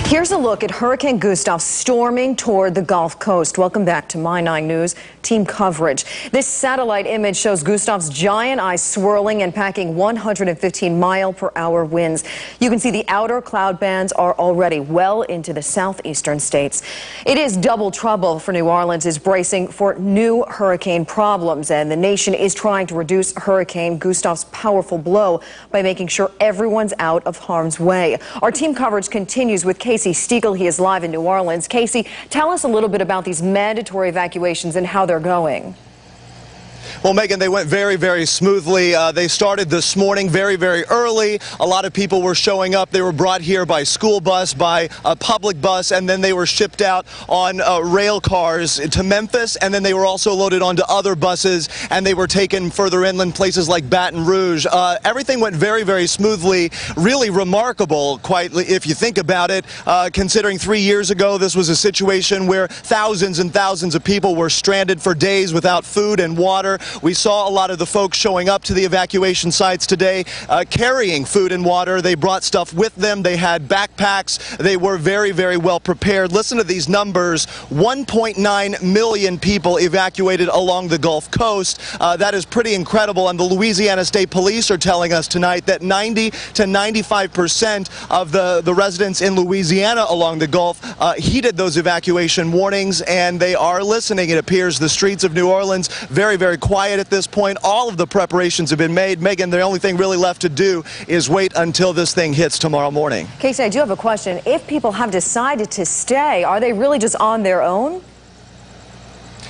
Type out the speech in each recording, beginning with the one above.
Here's a look at Hurricane Gustav storming toward the Gulf Coast. Welcome back to My 9 News team coverage. This satellite image shows Gustav's giant eyes swirling and packing 115-mile-per-hour winds. You can see the outer cloud bands are already well into the southeastern states. It is double trouble for New Orleans is bracing for new hurricane problems, and the nation is trying to reduce Hurricane Gustav's powerful blow by making sure everyone's out of harm's way. Our team coverage continues with Casey Stiegel. He is live in New Orleans. Casey, tell us a little bit about these mandatory evacuations and how they're going. Well, Megan, they went very, very smoothly. They started this morning very, very early. A lot of people were showing up. They were brought here by school bus, by a public bus, and then they were shipped out on rail cars to Memphis, and then they were also loaded onto other buses, and they were taken further inland, places like Baton Rouge. Everything went very, very smoothly. Really remarkable, quite if you think about it, considering 3 years ago this was a situation where thousands and thousands of people were stranded for days without food and water. We saw a lot of the folks showing up to the evacuation sites today carrying food and water. They brought stuff with them. They had backpacks. They were very, very well prepared. Listen to these numbers. 1.9 million people evacuated along the Gulf Coast. That is pretty incredible. And the Louisiana State Police are telling us tonight that 90 to 95% of the residents in Louisiana along the Gulf heeded those evacuation warnings, and they are listening. It appears the streets of New Orleans very, very quiet at this point. All of the preparations have been made. Megan, the only thing really left to do is wait until this thing hits tomorrow morning. Casey, I do have a question. If people have decided to stay, are they really just on their own?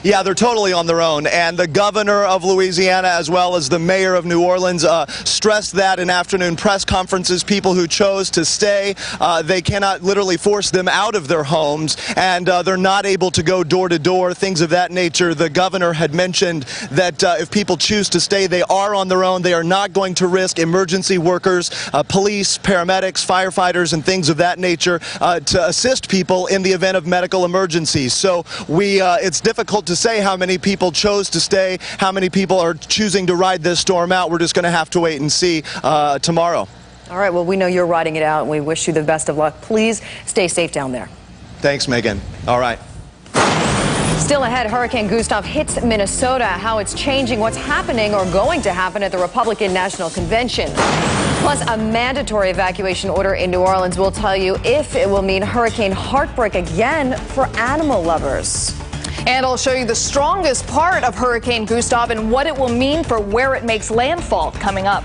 Yeah, they're totally on their own, and the governor of Louisiana as well as the mayor of New Orleans stressed that in afternoon press conferences. People who chose to stay, they cannot literally force them out of their homes, and they're not able to go door to door, things of that nature. The governor had mentioned that if people choose to stay, they are on their own. They are not going to risk emergency workers, police, paramedics, firefighters, and things of that nature to assist people in the event of medical emergencies. So it's difficult to say how many people chose to stay, how many people are choosing to ride this storm out. We're just going to have to wait and see tomorrow. All right, well, we know you're riding it out, and we wish you the best of luck. Please stay safe down there. Thanks, Megan. All right. Still ahead, Hurricane Gustav hits Minnesota, how it's changing what's happening or going to happen at the Republican National Convention. Plus, a mandatory evacuation order in New Orleans will tell you if it will mean hurricane heartbreak again for animal lovers. And I'll show you the strongest part of Hurricane Gustav and what it will mean for where it makes landfall coming up.